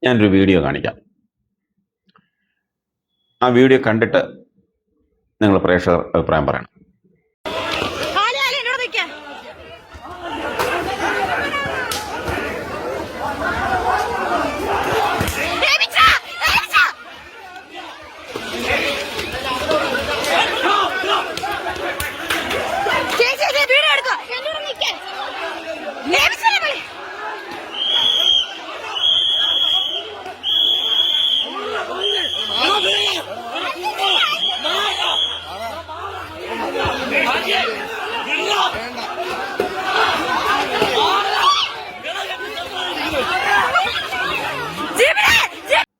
ഞാനൊരു വീഡിയോ കാണിക്കാം. ആ വീഡിയോ കണ്ടിട്ട് നിങ്ങൾ പ്രേക്ഷകർ അഭിപ്രായം പറയണം.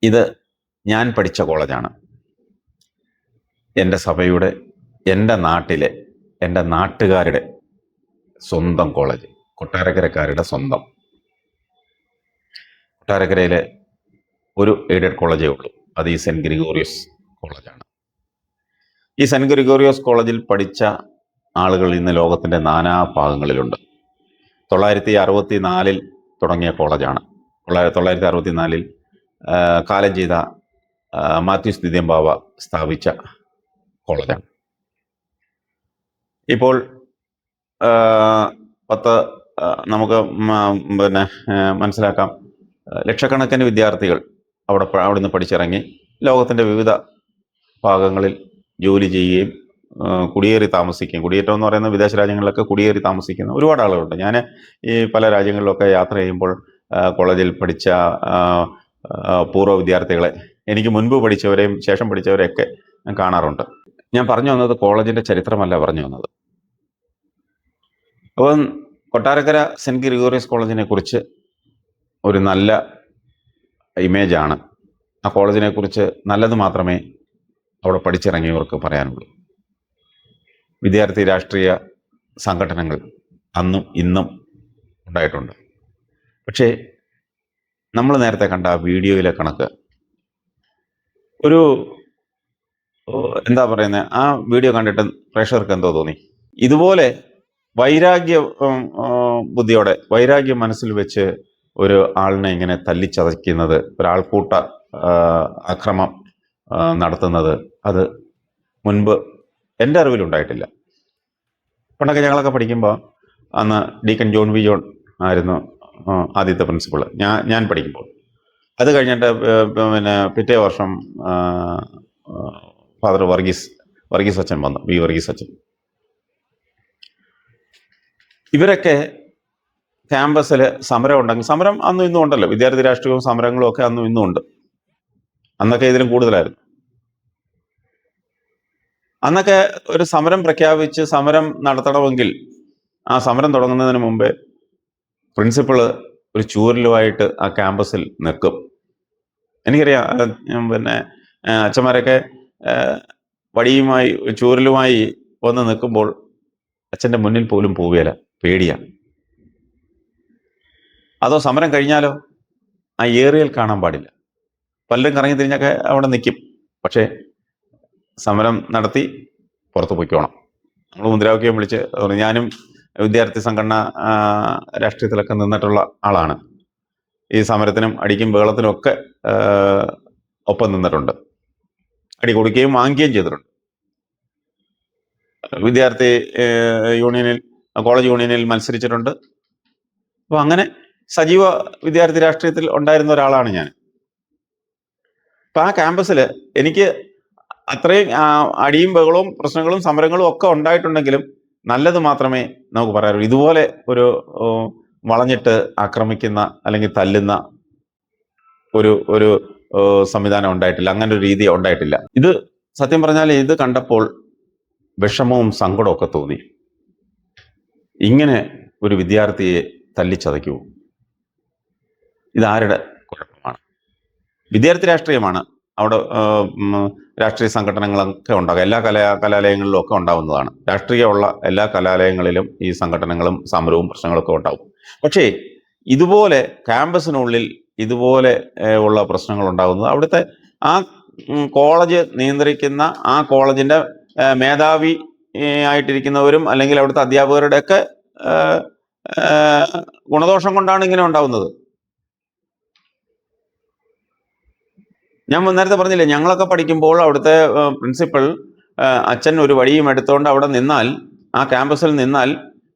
ഇത് ഞാൻ പഠിച്ച കോളേജാണ്. എൻ്റെ സഭയുടെ, എൻ്റെ നാട്ടിലെ, എൻ്റെ നാട്ടുകാരുടെ സ്വന്തം കോളേജ്, കൊട്ടാരക്കരക്കാരുടെ സ്വന്തം. കൊട്ടാരക്കരയിലെ ഒരു എയ്ഡഡ് കോളേജേ ഉള്ളൂ, അത് ഈ സെൻറ്റ് ഗ്രിഗോറിയസ് കോളേജാണ്. ഈ സെൻറ്റ് ഗ്രിഗോറിയസ് കോളേജിൽ പഠിച്ച ആളുകൾ ഇന്ന് ലോകത്തിൻ്റെ നാനാ ഭാഗങ്ങളിലുണ്ട്. 964 തുടങ്ങിയ കോളേജാണ്. 964 കാലം ചെയ്ത മാത്യൂസ് ദിദ്യംബാവ സ്ഥാപിച്ച കോളേജാണ്. ഇപ്പോൾ നമുക്ക് മനസ്സിലാക്കാം, ലക്ഷക്കണക്കിന് വിദ്യാർത്ഥികൾ അവിടെ നിന്ന് പഠിച്ചിറങ്ങി ലോകത്തിൻ്റെ വിവിധ ഭാഗങ്ങളിൽ ജോലി ചെയ്യുകയും കുടിയേറി താമസിക്കുകയും, കുടിയേറ്റം എന്ന് പറയുന്ന വിദേശ രാജ്യങ്ങളിലൊക്കെ കുടിയേറി താമസിക്കുന്ന ഒരുപാട് ആളുകളുണ്ട്. ഞാൻ ഈ പല രാജ്യങ്ങളിലൊക്കെ യാത്ര ചെയ്യുമ്പോൾ കോളേജിൽ പഠിച്ച പൂർവ്വ വിദ്യാർത്ഥികളെ, എനിക്ക് മുൻപ് പഠിച്ചവരെയും ശേഷം പഠിച്ചവരെയൊക്കെ ഞാൻ കാണാറുണ്ട്. ഞാൻ പറഞ്ഞു വന്നത് കോളേജിൻ്റെ ചരിത്രമല്ല പറഞ്ഞു വന്നത്. അപ്പം കൊട്ടാരക്കര സെൻറ്റ് ഗ്രിഗോറിയസ് കോളേജിനെ കുറിച്ച് ഒരു നല്ല ഇമേജാണ്, ആ കോളേജിനെ കുറിച്ച് നല്ലത് മാത്രമേ അവിടെ പഠിച്ചിറങ്ങിയവർക്ക് പറയാനുള്ളൂ. വിദ്യാർത്ഥി രാഷ്ട്രീയ സംഘടനകൾ അന്നും ഇന്നും ഉണ്ടായിട്ടുണ്ട്. പക്ഷേ നമ്മൾ നേരത്തെ കണ്ട ആ വീഡിയോയിലെ കണക്ക് ഒരു എന്താ പറയുന്നത്, ആ വീഡിയോ കണ്ടിട്ട് പ്രേക്ഷകർക്ക് എന്തോ തോന്നി. ഇതുപോലെ വൈരാഗ്യ ബുദ്ധിയോടെ, വൈരാഗ്യം മനസ്സിൽ വെച്ച് ഒരു ആളിനെ ഇങ്ങനെ തല്ലിച്ചതയ്ക്കുന്നത്, ഒരാൾക്കൂട്ട അക്രമം നടത്തുന്നത്, അത് മുൻപ് എൻ്റെ അറിവിലുണ്ടായിട്ടില്ല. പണ്ടൊക്കെ ഞങ്ങളൊക്കെ പഠിക്കുമ്പോൾ അന്ന് ഡീക്കൻ ജോൺ വി ജോൺ ആയിരുന്നു ആദ്യത്തെ പ്രിൻസിപ്പൾ ഞാൻ പഠിക്കുമ്പോൾ. അത് കഴിഞ്ഞിട്ട് പിറ്റേ വർഷം ഫാദർ വർഗീസ് അച്ഛൻ വന്നു, വി വർഗീസ് അച്ഛൻ. ഇവരൊക്കെ ക്യാമ്പസിൽ സമരം ഉണ്ടെങ്കിൽ, സമരം അന്നും ഇന്നും ഉണ്ടല്ലോ, വിദ്യാർത്ഥി രാഷ്ട്രീയവും സമരങ്ങളും ഒക്കെ അന്നും ഇന്നും ഉണ്ട്. അന്നൊക്കെ ഇതിലും കൂടുതലായിരുന്നു. അന്നൊക്കെ ഒരു സമരം പ്രഖ്യാപിച്ച് സമരം നടത്തണമെങ്കിൽ ആ സമരം തുടങ്ങുന്നതിന് മുമ്പേ പ്രിൻസിപ്പള് ഒരു ചൂരലുമായിട്ട് ആ ക്യാമ്പസിൽ നിൽക്കും. എനിക്കറിയാം, അച്ഛന്മാരൊക്കെ വടിയുമായി ചൂരലുമായി വന്ന് നിൽക്കുമ്പോൾ അച്ഛൻ്റെ മുന്നിൽ പോലും പോവുകയില്ല, പേടിയാണ്. അതോ സമരം കഴിഞ്ഞാലോ ആ ഏറിയൽ കാണാൻ പാടില്ല. പലരും കറങ്ങി തിരിഞ്ഞൊക്കെ അവിടെ നിൽക്കും. പക്ഷേ സമരം നടത്തി പുറത്ത് പൊയ്ക്കോണം. നമ്മൾ മുദ്രാവാക്യം വിളിച്ച്, ഞാനും വിദ്യാർത്ഥി സംഘടന രാഷ്ട്രീയത്തിലൊക്കെ നിന്നിട്ടുള്ള ആളാണ്. ഈ സമരത്തിനും അടിക്കും ബഹളത്തിനും ഒക്കെ ഒപ്പം നിന്നിട്ടുണ്ട്. അടി കൊടുക്കുകയും വാങ്ങിക്കുകയും ചെയ്തിട്ടുണ്ട്. വിദ്യാർത്ഥി യൂണിയനിൽ, കോളേജ് യൂണിയനിൽ മത്സരിച്ചിട്ടുണ്ട്. അപ്പോൾ അങ്ങനെ സജീവ വിദ്യാർത്ഥി രാഷ്ട്രീയത്തിൽ ഉണ്ടായിരുന്ന ഒരാളാണ് ഞാൻ. അപ്പം ആ ക്യാമ്പസിൽ എനിക്ക് അത്രയും അടിയും ബഹളവും പ്രശ്നങ്ങളും സമരങ്ങളും ഒക്കെ ഉണ്ടായിട്ടുണ്ടെങ്കിലും നല്ലത് മാത്രമേ നമുക്ക് പറയാറുള്ളൂ. ഇതുപോലെ ഒരു വളഞ്ഞിട്ട് ആക്രമിക്കുന്ന അല്ലെങ്കിൽ തല്ലുന്ന ഒരു സംവിധാനം ഉണ്ടായിട്ടില്ല, അങ്ങനെ ഒരു രീതി ഉണ്ടായിട്ടില്ല. ഇത് സത്യം പറഞ്ഞാൽ ഇത് കണ്ടപ്പോൾ വിഷമവും സങ്കടമൊക്കെ തോന്നി. ഇങ്ങനെ ഒരു വിദ്യാർത്ഥിയെ തല്ലിച്ചതയ്ക്കൂ? ഇതാരുടെ കുഴപ്പമാണ്? വിദ്യാർത്ഥി രാഷ്ട്രീയമാണ് അവിടെ. രാഷ്ട്രീയ സംഘടനകളൊക്കെ ഉണ്ടാകും, എല്ലാ കലാലയങ്ങളിലും ഒക്കെ ഉണ്ടാവുന്നതാണ്. രാഷ്ട്രീയമുള്ള എല്ലാ കലാലയങ്ങളിലും ഈ സംഘടനകളും സമരവും പ്രശ്നങ്ങളൊക്കെ ഉണ്ടാവും. പക്ഷേ ഇതുപോലെ ക്യാമ്പസിനുള്ളിൽ ഇതുപോലെ ഉള്ള പ്രശ്നങ്ങൾ ഉണ്ടാകുന്നത് അവിടുത്തെ ആ കോളേജ് നിയന്ത്രിക്കുന്ന, ആ കോളേജിൻ്റെ മേധാവി ആയിട്ടിരിക്കുന്നവരും അല്ലെങ്കിൽ അവിടുത്തെ അധ്യാപകരുടെയൊക്കെ ഗുണദോഷം കൊണ്ടാണ് ഇങ്ങനെ ഉണ്ടാവുന്നത്. ഞാൻ നേരത്തെ പറഞ്ഞില്ലേ, ഞങ്ങളൊക്കെ പഠിക്കുമ്പോൾ അവിടുത്തെ പ്രിൻസിപ്പൽ അച്ഛൻ ഒരു വഴിയും എടുത്തുകൊണ്ട് അവിടെ നിന്നാൽ, ആ ക്യാമ്പസിൽ നിന്നാൽ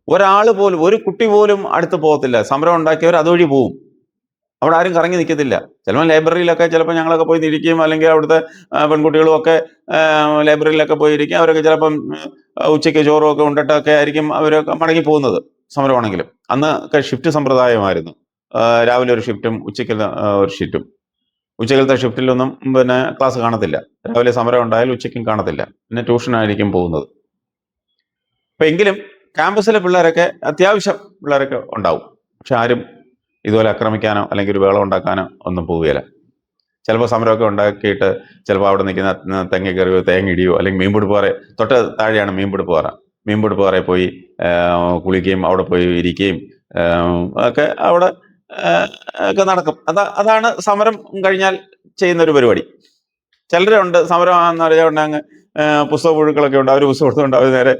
ഒരാൾ പോലും, ഒരു കുട്ടി പോലും അടുത്ത് പോകത്തില്ല. സമരം ഉണ്ടാക്കിയവർ അതുവഴി പോവും. അവിടെ ആരും കറങ്ങി നിൽക്കത്തില്ല. ചിലപ്പോൾ ലൈബ്രറിയിലൊക്കെ ചിലപ്പോൾ ഞങ്ങളൊക്കെ പോയി ഇരിക്കും, അല്ലെങ്കിൽ അവിടുത്തെ പെൺകുട്ടികളും ഒക്കെ ലൈബ്രറിയിലൊക്കെ പോയി ഇരിക്കും. അവരൊക്കെ ചിലപ്പം ഉച്ചയ്ക്ക് ചോറും ഒക്കെ ഉണ്ടിട്ടൊക്കെ ആയിരിക്കും അവരൊക്കെ മടങ്ങി പോകുന്നത്, സമരമാണെങ്കിലും. അന്ന് ഒക്കെ ഷിഫ്റ്റ് സമ്പ്രദായമായിരുന്നു. രാവിലെ ഒരു ഷിഫ്റ്റും ഉച്ചയ്ക്ക് ഒരു ഷിഫ്റ്റും. ഉച്ചക്കലത്തെ ഷിഫ്റ്റിലൊന്നും ക്ലാസ് കാണത്തില്ല. രാവിലെ സമരം ഉണ്ടായാലും ഉച്ചയ്ക്കും കാണത്തില്ല. പിന്നെ ട്യൂഷനായിരിക്കും പോകുന്നത്. അപ്പം എങ്കിലും ക്യാമ്പസിലെ പിള്ളേരൊക്കെ, അത്യാവശ്യം പിള്ളേരൊക്കെ ഉണ്ടാവും. പക്ഷെ ആരും ഇതുപോലെ ആക്രമിക്കാനോ അല്ലെങ്കിൽ ഒരു ബഹളം ഉണ്ടാക്കാനോ ഒന്നും പോവുകയില്ല. ചിലപ്പോൾ സമരമൊക്കെ ഉണ്ടാക്കിയിട്ട് ചിലപ്പോൾ അവിടെ നിൽക്കുന്ന തെങ്ങ് കയറിയോ, തേങ്ങ ഇടിയോ, അല്ലെങ്കിൽ മീൻപിടിപ്പ് പാറ, തൊട്ട് താഴെയാണ് മീൻപിടിപ്പ് പാറ. മീൻപിടിപ്പ് പാറയിൽ പോയി കുളിക്കുകയും അവിടെ പോയി ഇരിക്കുകയും ഒക്കെ അവിടെ ഒക്കെ നടക്കും. അതാണ് സമരം കഴിഞ്ഞാൽ ചെയ്യുന്ന ഒരു പരിപാടി. ചിലരുണ്ട് സമരം എന്ന് അറിയാണ്ട് അങ്ങ് പുസ്തക പുഴുക്കളൊക്കെ ഉണ്ട്, അവർ പുസ്തകം എടുത്തുകൊണ്ട് അവർ നേരെ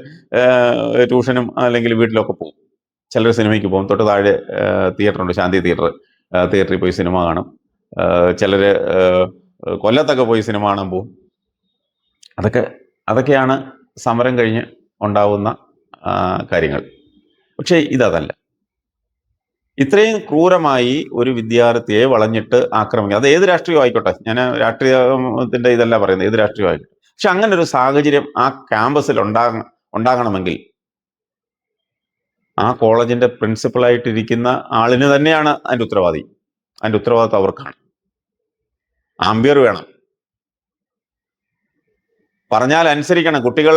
ട്യൂഷനും അല്ലെങ്കിൽ വീട്ടിലൊക്കെ പോകും. ചിലർ സിനിമയ്ക്ക് പോകും. തൊട്ട് താഴെ തിയേറ്ററുണ്ട്, ശാന്തി തിയേറ്റർ. തിയേറ്ററിൽ പോയി സിനിമ കാണും. ചിലർ കൊല്ലത്തൊക്കെ പോയി സിനിമ കാണാൻ പോകും. അതൊക്കെയാണ് സമരം കഴിഞ്ഞ് ഉണ്ടാവുന്ന കാര്യങ്ങൾ. പക്ഷേ ഇതല്ല. ഇത്രയും ക്രൂരമായി ഒരു വിദ്യാർത്ഥിയെ വളഞ്ഞിട്ട് ആക്രമിക്കുക, അത് ഏത് രാഷ്ട്രീയം ആയിക്കോട്ടെ, ഞാൻ രാഷ്ട്രീയത്തിന്റെ ഇതല്ല പറയുന്നത്, ഏത് രാഷ്ട്രീയം ആയിക്കോട്ടെ. പക്ഷെ അങ്ങനെ ഒരു സാഹചര്യം ആ ക്യാമ്പസിൽ ഉണ്ടാകണമെങ്കിൽ ആ കോളേജിന്റെ പ്രിൻസിപ്പളായിട്ടിരിക്കുന്ന ആളിന് തന്നെയാണ് അതിന്റെ ഉത്തരവാദി. അതിന്റെ ഉത്തരവാദിത്വം അവർക്കാണ്. ആംബിയർ വേണം, പറഞ്ഞാൽ അനുസരിക്കണം, കുട്ടികൾ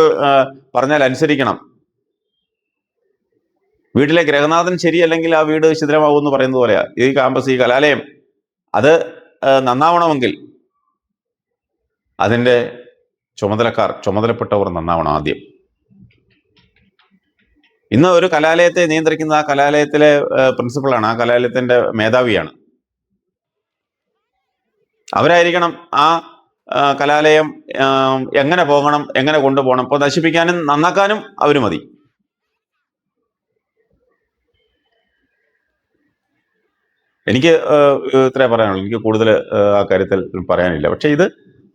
പറഞ്ഞാൽ അനുസരിക്കണം. വീട്ടിലെ ഗ്രഹനാഥൻ ശരിയല്ലെങ്കിൽ ആ വീട് ശിഥിലമാവും എന്ന് പറയുന്നത് പോലെയാ ഈ ക്യാമ്പസ്, ഈ കലാലയം. അത് നന്നാവണമെങ്കിൽ അതിൻ്റെ ചുമതലപ്പെട്ടവർ നന്നാവണം ആദ്യം. ഇന്ന് ഒരു കലാലയത്തെ നിയന്ത്രിക്കുന്ന ആ കലാലയത്തിലെ പ്രിൻസിപ്പളാണ്, ആ കലാലയത്തിന്റെ മേധാവിയാണ്. അവരായിരിക്കണം ആ കലാലയം എങ്ങനെ പോകണം, എങ്ങനെ കൊണ്ടുപോകണം. ഇപ്പോൾ നശിപ്പിക്കാനും നന്നാക്കാനും അവർ മതി. എനിക്ക് ഇത്രേ പറയാനുള്ളൂ. എനിക്ക് കൂടുതൽ ആ കാര്യത്തിൽ പറയാനില്ല. പക്ഷെ ഇത്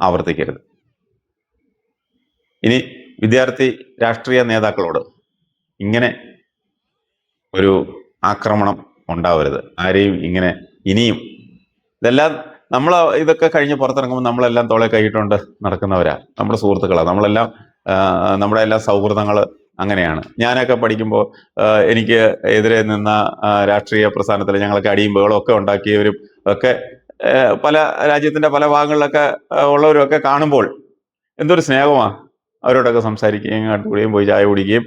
ആവർത്തിക്കരുത്. ഇനി വിദ്യാർത്ഥി രാഷ്ട്രീയ നേതാക്കളോട് ഇങ്ങനെ ഒരു ആക്രമണം ഉണ്ടാവരുത്. ആരെയും ഇങ്ങനെ ഇനിയും. ഇതെല്ലാം ഇതൊക്കെ കഴിഞ്ഞ് പുറത്തിറങ്ങുമ്പോൾ നമ്മളെല്ലാം തോളെ കൈയിട്ടുകൊണ്ട് നടക്കുന്നവരാ, നമ്മുടെ സുഹൃത്തുക്കളാണ്. നമ്മുടെ എല്ലാം സൗഹൃദങ്ങൾ അങ്ങനെയാണ്. ഞാനൊക്കെ പഠിക്കുമ്പോൾ എനിക്ക് എതിരെ നിന്ന രാഷ്ട്രീയ പ്രസ്ഥാനത്തിൽ ഞങ്ങളൊക്കെ അടിയും ബഹളവും ഒക്കെ ഉണ്ടാക്കിയവരും ഒക്കെ പല രാജ്യത്തിന്റെ പല ഭാഗങ്ങളിലൊക്കെ ഉള്ളവരൊക്കെ കാണുമ്പോൾ എന്തൊരു സ്നേഹമാണ്. അവരോടൊക്കെ സംസാരിക്കുകയും കൂടിയും പോയി ചായ കുടിക്കുകയും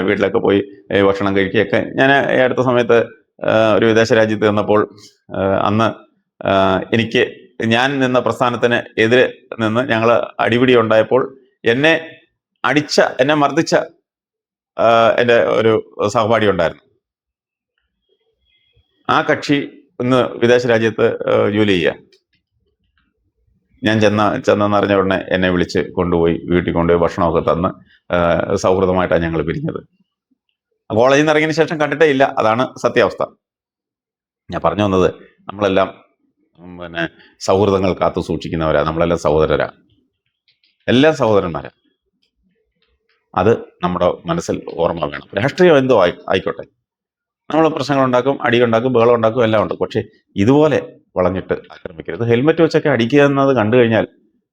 വീട്ടിലൊക്കെ പോയി ഭക്ഷണം കഴിക്കുകയൊക്കെ. ഞാൻ അടുത്ത സമയത്ത് ഒരു വിദേശ രാജ്യത്ത് നിന്നപ്പോൾ അന്ന് ഞാൻ നിന്ന പ്രസ്ഥാനത്തിന് എതിരെ നിന്ന് ഞങ്ങൾ അടിപിടി ഉണ്ടായപ്പോൾ എന്നെ മർദ്ദിച്ച എൻ്റെ ഒരു സഹപാഠി ഉണ്ടായിരുന്നു. ആ കക്ഷി ഇന്ന് വിദേശ രാജ്യത്ത് ജോലി ചെയ്യുക. ഞാൻ ചെന്നെന്നറിഞ്ഞ ഉടനെ എന്നെ വിളിച്ച് കൊണ്ടുപോയി വീട്ടിൽ കൊണ്ടുപോയി ഭക്ഷണമൊക്കെ തന്ന് സൗഹൃദമായിട്ടാണ് ഞങ്ങൾ പിരിഞ്ഞത്. കോളേജിൽ നിന്ന് ഇറങ്ങിയതിന് ശേഷം കണ്ടിട്ടേ ഇല്ല. അതാണ് സത്യാവസ്ഥ. ഞാൻ പറഞ്ഞു വന്നത്, നമ്മളെല്ലാം സൗഹൃദങ്ങൾ കാത്തു സൂക്ഷിക്കുന്നവരാ. നമ്മളെല്ലാം സഹോദരരാ, എല്ലാം സഹോദരന്മാരാ. അത് നമ്മുടെ മനസ്സിൽ ഓർമ്മ വേണം. രാഷ്ട്രീയം എന്തോ ആയിക്കോട്ടെ, നമ്മൾ പ്രശ്നങ്ങളുണ്ടാക്കും, അടിയുണ്ടാക്കും, ബഹളം ഉണ്ടാക്കും, എല്ലാം ഉണ്ട്. പക്ഷെ ഇതുപോലെ വളഞ്ഞിട്ട് ആക്രമിക്കരുത്. ഹെൽമെറ്റ് വെച്ചൊക്കെ അടിക്കുക എന്നത് കണ്ടു കഴിഞ്ഞാൽ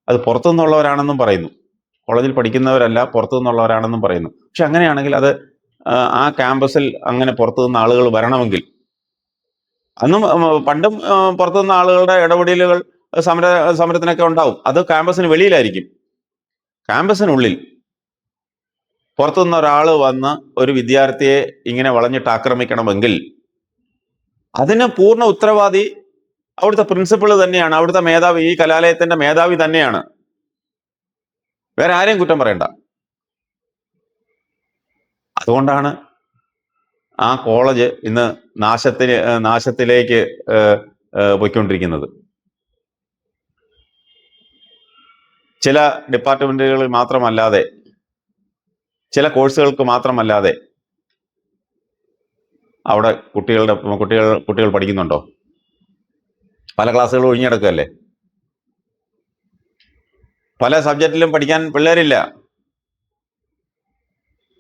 അത് പുറത്തുനിന്നുള്ളവരാണെന്നും പറയുന്നു. കോളേജിൽ പഠിക്കുന്നവരല്ല, പുറത്തു നിന്നുള്ളവരാണെന്നും പറയുന്നു. പക്ഷെ അങ്ങനെയാണെങ്കിൽ അത് ആ ക്യാമ്പസിൽ അങ്ങനെ പുറത്തുനിന്ന് ആളുകൾ വരണമെങ്കിൽ, അന്നും പണ്ടും പുറത്തുനിന്ന് ആളുകളുടെ ഇടപെടലുകൾ സമരത്തിനൊക്കെ ഉണ്ടാവും. അത് ക്യാമ്പസിന് വെളിയിലായിരിക്കും. ക്യാമ്പസിനുള്ളിൽ പുറത്തുനിന്ന് ഒരാൾ വന്ന് ഒരു വിദ്യാർത്ഥിയെ ഇങ്ങനെ വളഞ്ഞിട്ട് ആക്രമിക്കണമെങ്കിൽ അതിന് പൂർണ്ണ ഉത്തരവാദി അവിടുത്തെ പ്രിൻസിപ്പൾ തന്നെയാണ്, അവിടുത്തെ മേധാവി, ഈ കലാലയത്തിന്റെ മേധാവി തന്നെയാണ്. വേറെ ആരെയും കുറ്റം പറയണ്ട. അതുകൊണ്ടാണ് ആ കോളേജ് ഇന്ന് നാശത്തിലേക്ക് പോയിക്കൊണ്ടിരിക്കുന്നത്. ചില ഡിപ്പാർട്ട്മെന്റുകളിൽ മാത്രമല്ലാതെ, ചില കോഴ്സുകൾക്ക് മാത്രമല്ലാതെ അവിടെ കുട്ടികൾ പഠിക്കുന്നുണ്ടോ? പല ക്ലാസ്സുകൾ ഒഴിഞ്ഞിടക്കല്ലേ. പല സബ്ജക്റ്റിലും പഠിക്കാൻ പിള്ളേരില്ല.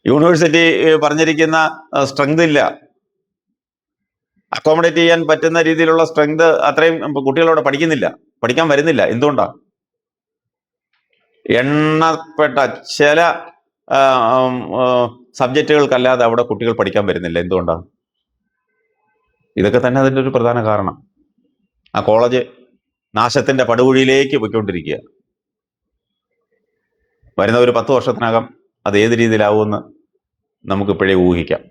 യൂണിവേഴ്സിറ്റി പറഞ്ഞിരിക്കുന്ന സ്ട്രെങ്ത് ഇല്ല. അക്കോമഡേറ്റ് ചെയ്യാൻ പറ്റുന്ന രീതിയിലുള്ള സ്ട്രെങ്ത് അത്രയും കുട്ടികളോട് പഠിക്കാൻ വരുന്നില്ല. എന്തുകൊണ്ടാ? എണ്ണപ്പെട്ട ചില സബ്ജക്റ്റുകൾക്കല്ലാതെ അവിടെ കുട്ടികൾ പഠിക്കാൻ വരുന്നില്ല. എന്തുകൊണ്ടാണ്? ഇതൊക്കെ തന്നെ അതിൻ്റെ ഒരു പ്രധാന കാരണം. ആ കോളേജ് നാശത്തിന്റെ പടുകുഴിയിലേക്ക് പോയിക്കൊണ്ടിരിക്കുക. വരുന്ന ഒരു 10 വർഷത്തിനകം അത് ഏത് രീതിയിലാവുമെന്ന് നമുക്കിപ്പോഴേ ഊഹിക്കാം.